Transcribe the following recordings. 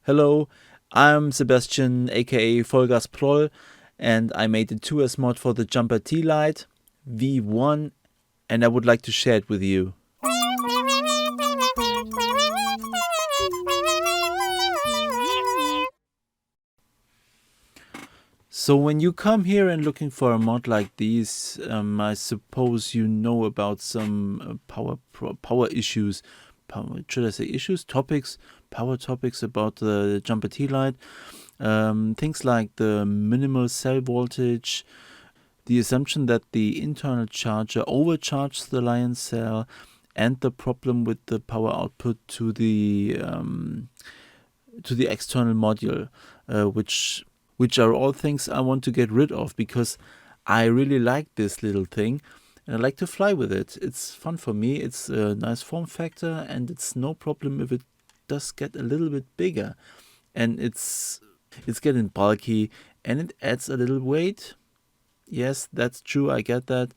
Hello, I'm Sebastian, aka Vollgas Proll, and I made a 2S mod for the Jumper T-Lite V1, and I would like to share it with you. So when you come here and looking for a mod like these, I suppose you know about some power issues. Should I say issues? Topics? Power topics about the Jumper T-Lite. Things like the minimal cell voltage, the assumption that the internal charger overcharges the Lion cell, and the problem with the power output to the external module, which are all things I want to get rid of because I really like this little thing and I like to fly with it. It's fun for me. It's a nice form factor and it's no problem if it does get a little bit bigger, and it's getting bulky and it adds a little weight. Yes, that's true, I get that,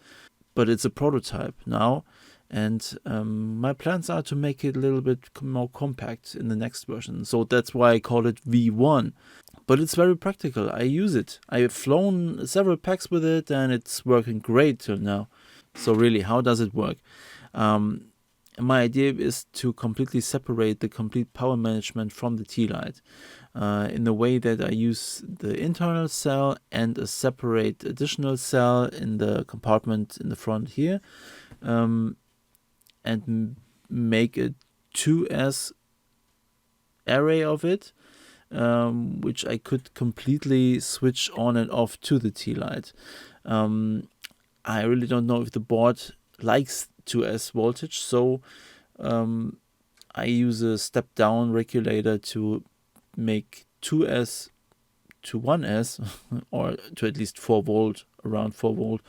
but it's a prototype now, and my plans are to make it a little bit more compact in the next version, so that's why I call it V1. But it's very practical. I use it. I've flown several packs with it and it's working great till now. So really, how does it work? My idea is to completely separate the complete power management from the T-Lite in the way that I use the internal cell and a separate additional cell in the compartment in the front here, and make a 2S array of it, which I could completely switch on and off to the T-Lite. I really don't know if the board likes 2S voltage, so I use a step down regulator to make 2S to 1S or to at least 4 volt, around 4 volt,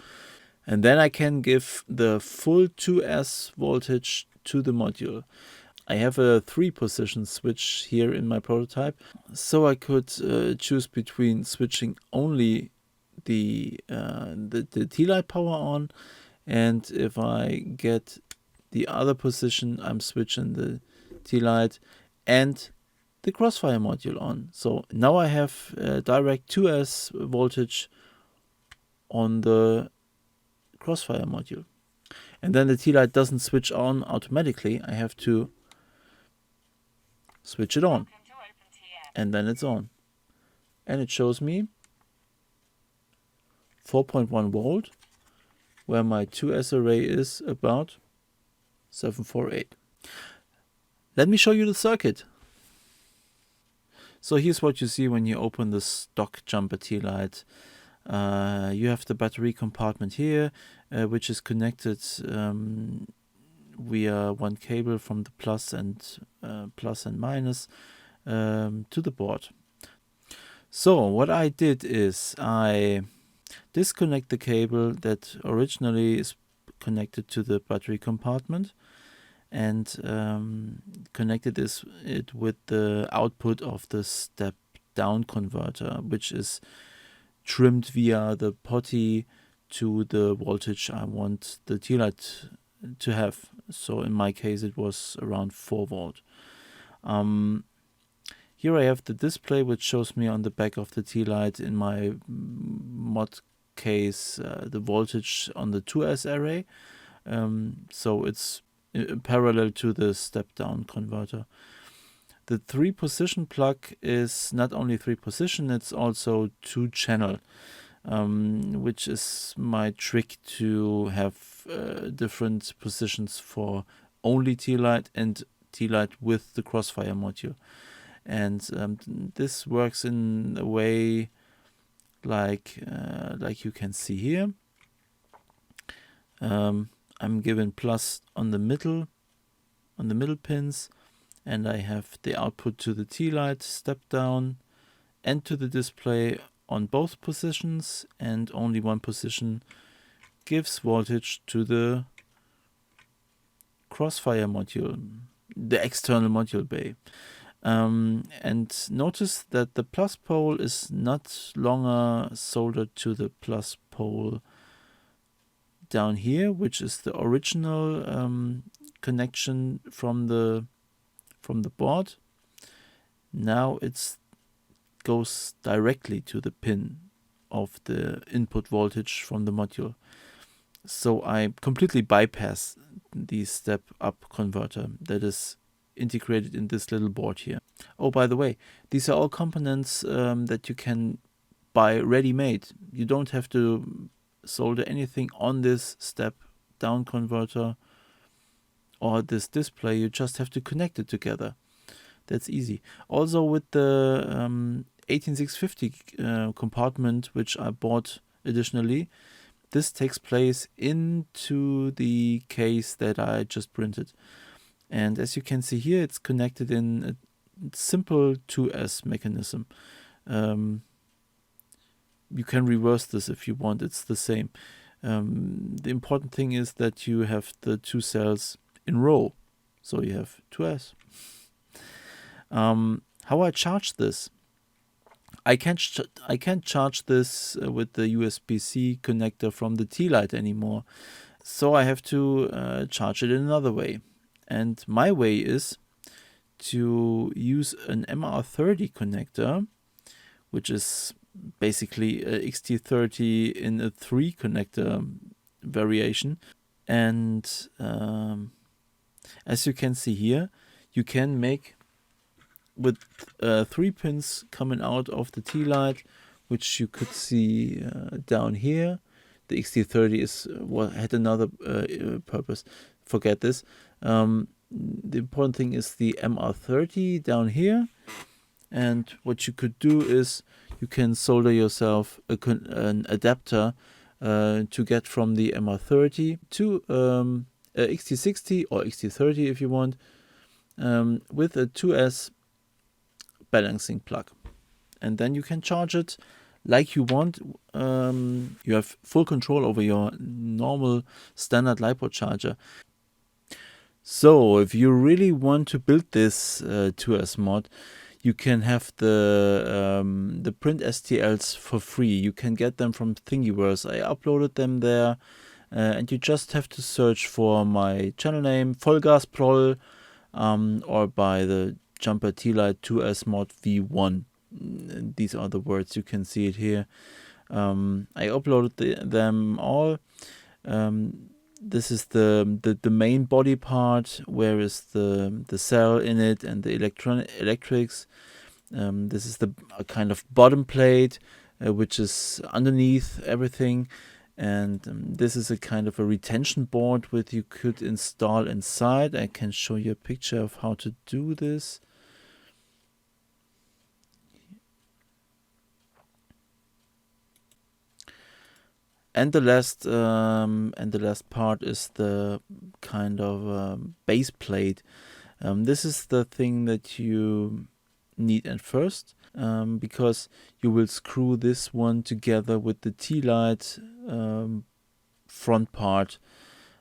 and then I can give the full 2S voltage to the module. I have a 3-position switch here in my prototype, so I could choose between switching only the T-Lite power on, and if I get the other position, I'm switching the T-Lite and the Crossfire module on. So now I have direct 2S voltage on the Crossfire module, and then the T-Lite doesn't switch on automatically. I have to switch it on, and then it's on, and it shows me 4.1 volt, where my 2S array is about 748. Let me show you the circuit. So here's what you see when you open the stock Jumper T-Lite. You have the battery compartment here, which is connected via one cable from the plus and minus to the board. So what I did is I disconnect the cable that originally is connected to the battery compartment and connected it with the output of the step down converter, which is trimmed via the potty to the voltage I want the T-Lite to have. So in my case it was around 4 volt. Here I have the display which shows me on the back of the T-Lite, in my mod case, the voltage on the 2S array. So it's parallel to the step down converter. The 3-position plug is not only 3-position, it's also 2-channel, which is my trick to have different positions for only T-Lite and T-Lite with the Crossfire module. And this works in a way like you can see here. I'm given plus on the middle pins, and I have the output to the T-Lite step down and to the display on both positions, and only one position gives voltage to the Crossfire module, the external module bay. And notice that the plus pole is not longer soldered to the plus pole down here, which is the original connection from the board. Now it goes directly to the pin of the input voltage from the module. So I completely bypass the step-up converter that is integrated in this little board here. Oh, by the way, these are all components that you can buy ready-made. You don't have to solder anything on this step-down converter or this display. You just have to connect it together. That's easy. Also with the 18650 compartment, which I bought additionally, this takes place into the case that I just printed. And as you can see here, it's connected in a simple 2S mechanism. You can reverse this if you want, it's the same. The important thing is that you have the two cells in row. So you have 2S. How I charge this? I can't charge this with the USB-C connector from the T-Lite anymore. So I have to charge it in another way. And my way is to use an MR30 connector, which is basically a XT30 in a 3 connector variation. And as you can see here, you can make with 3 pins coming out of the T-Lite, which you could see down here. The XT30 is had another purpose. Forget this. The important thing is the MR30 down here. And what you could do is you can solder yourself an adapter to get from the MR30 to XT60 or XT30 if you want, with a 2S balancing plug. And then you can charge it like you want. You have full control over your normal standard LiPo charger. So if you really want to build this 2S mod, you can have the print STLs for free. You can get them from Thingiverse. I uploaded them there, and you just have to search for my channel name, Vollgas Prol, or by the Jumper T-Lite 2S mod V1. These are the words, you can see it here. I uploaded them all. This is the main body part, where is the cell in it and the electrics. This is the kind of bottom plate, which is underneath everything. And this is a kind of a retention board which you could install inside. I can show you a picture of how to do this. And the last part is the kind of base plate. This is the thing that you need at first, because you will screw this one together with the T-Lite front part.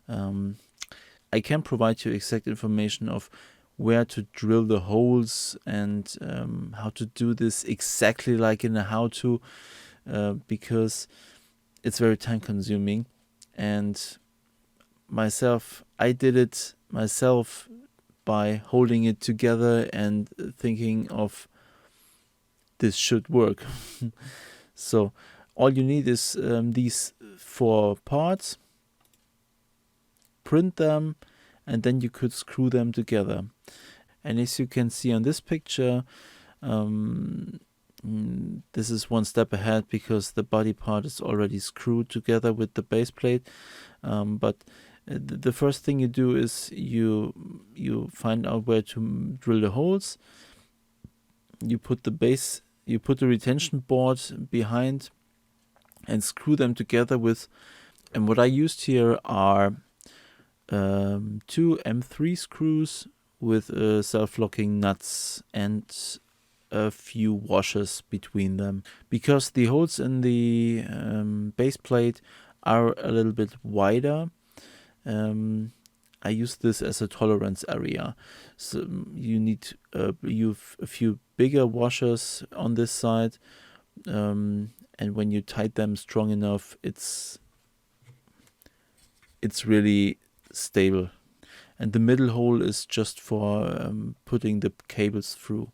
I can provide you exact information of where to drill the holes and how to do this exactly like in a how-to, because it's very time consuming. And I did it myself by holding it together and thinking of this should work. So all you need is these 4 parts, print them, and then you could screw them together. And as you can see on this picture, this is one step ahead because the body part is already screwed together with the base plate. But the first thing you do is you find out where to drill the holes. You put the retention board behind and screw them together with, and what I used here are 2 M3 screws with self-locking nuts and a few washers between them, because the holes in the base plate are a little bit wider. I use this as a tolerance area. So you need you've a few bigger washers on this side, and when you tight them strong enough, it's really stable. And the middle hole is just for putting the cables through.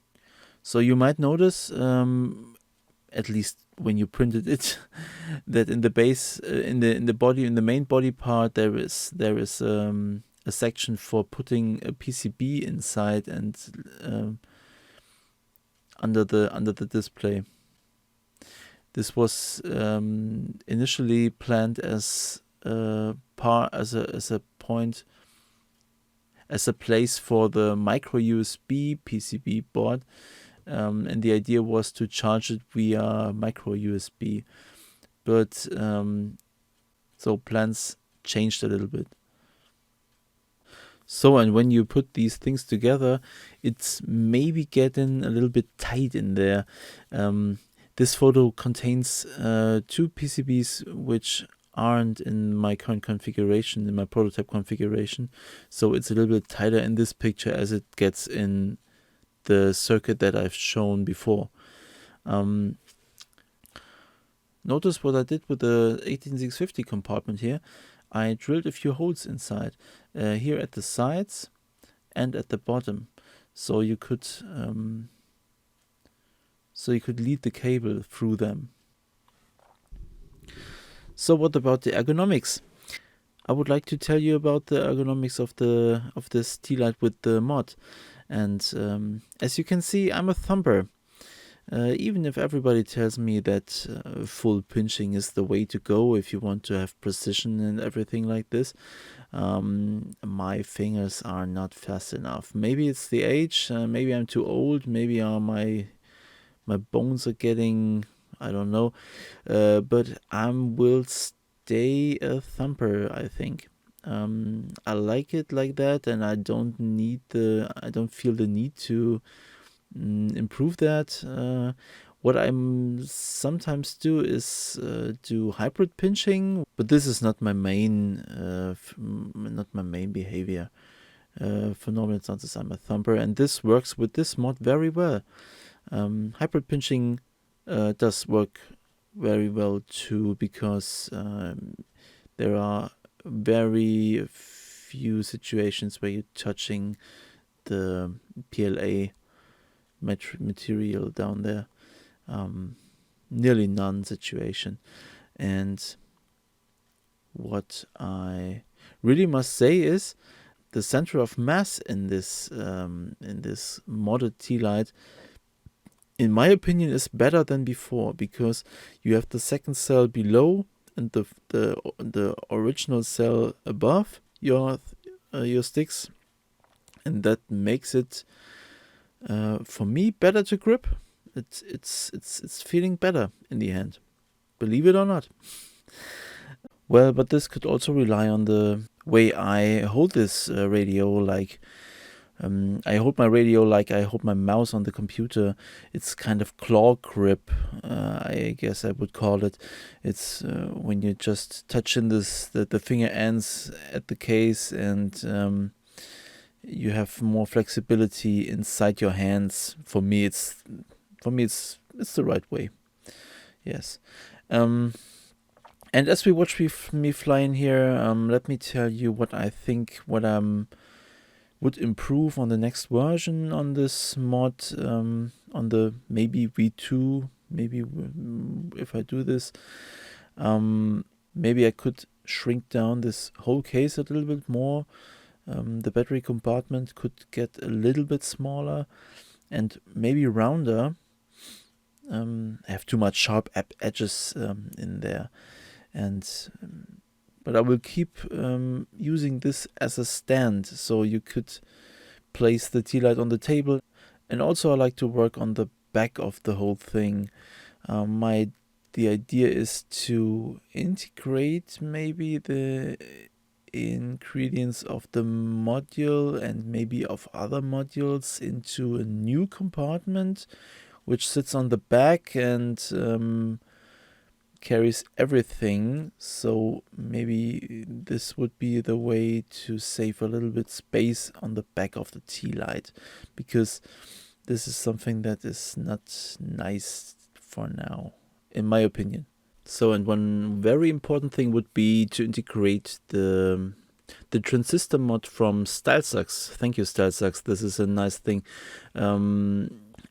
So you might notice, at least when you printed it, that in the base, in the body, in the main body part, there is a section for putting a PCB inside and under the display. This was initially planned as a point, as a place for the micro USB PCB board, and the idea was to charge it via micro USB. But so plans changed a little bit. So, and when you put these things together, it's maybe getting a little bit tight in there. This photo contains 2 PCBs which aren't in my current configuration, in my prototype configuration. So it's a little bit tighter in this picture as it gets in the circuit that I've shown before. Notice what I did with the 18650 compartment here. I drilled a few holes inside, here at the sides and at the bottom, so you could lead the cable through them. So what about the ergonomics? I would like to tell you about the ergonomics of this T-Lite with the mod. And as you can see, I'm a thumper. Even if everybody tells me that full pinching is the way to go if you want to have precision and everything like this, my fingers are not fast enough. Maybe it's the age, maybe I'm too old, maybe my bones are getting, I don't know, but I will stay a thumper, I think. I like it like that, and I don't feel the need to improve that. What I sometimes do is do hybrid pinching, but this is not my main behavior. For normal instances, I'm a thumper, and this works with this mod very well. Hybrid pinching does work very well too, because there are very few situations where you're touching the PLA material down there. Nearly none situation. And what I really must say is the center of mass in this modded T-Lite, in my opinion, is better than before, because you have the second cell below and the original cell above your sticks, and that makes it for me better to grip. It's feeling better in the hand, believe it or not. Well, but this could also rely on the way I hold this radio. Like I hold my radio like I hold my mouse on the computer. It's kind of claw grip, I guess I would call it. It's when you just touch in the finger ends at the case, and you have more flexibility inside your hands. For me, it's the right way. Yes. And as we watch me fly in here, let me tell you what I think, what would improve on the next version on this mod, on the maybe V2, maybe if I do this, maybe I could shrink down this whole case a little bit more. The battery compartment could get a little bit smaller and maybe rounder. I have too much sharp edges in there, but I will keep using this as a stand, so you could place the T-Lite on the table. And also I like to work on the back of the whole thing. The idea is to integrate maybe the ingredients of the module and maybe of other modules into a new compartment which sits on the back and carries everything, so maybe this would be the way to save a little bit space on the back of the T-Lite, because this is something that is not nice for now, in my opinion. So, and one very important thing would be to integrate the transistor mod from StyleSucks. Thank you, StyleSucks. This is a nice thing,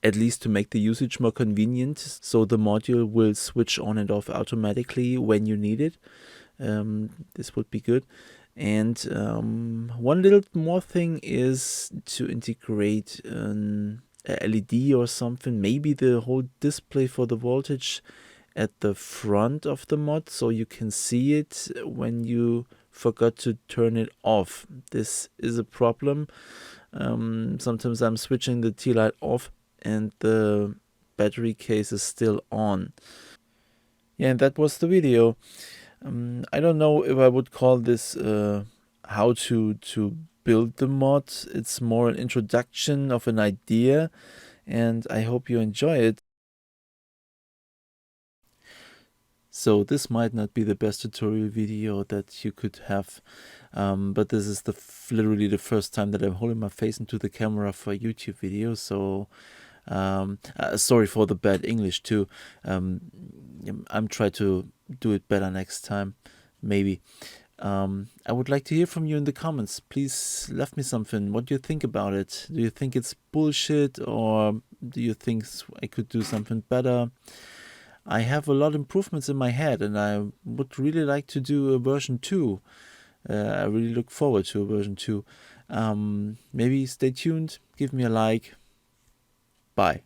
at least to make the usage more convenient. So the module will switch on and off automatically when you need it. This would be good. And one little more thing is to integrate an LED or something, maybe the whole display for the voltage at the front of the mod, so you can see it when you forgot to turn it off. This is a problem. Sometimes I'm switching the T-Lite off and the battery case is still on. Yeah, and that was the video. I don't know if I would call this how to build the mod. It's more an introduction of an idea, and I hope you enjoy it. So this might not be the best tutorial video that you could have, but this is literally the first time that I'm holding my face into the camera for a YouTube video. So sorry for the bad English too. I'm trying to do it better next time, maybe. I would like to hear from you in the comments. Please leave me something. What do you think about it? Do you think it's bullshit, or do you think I could do something better? I have a lot of improvements in my head, and I would really like to do a version 2. I really look forward to a version 2. Maybe stay tuned, give me a like. Bye.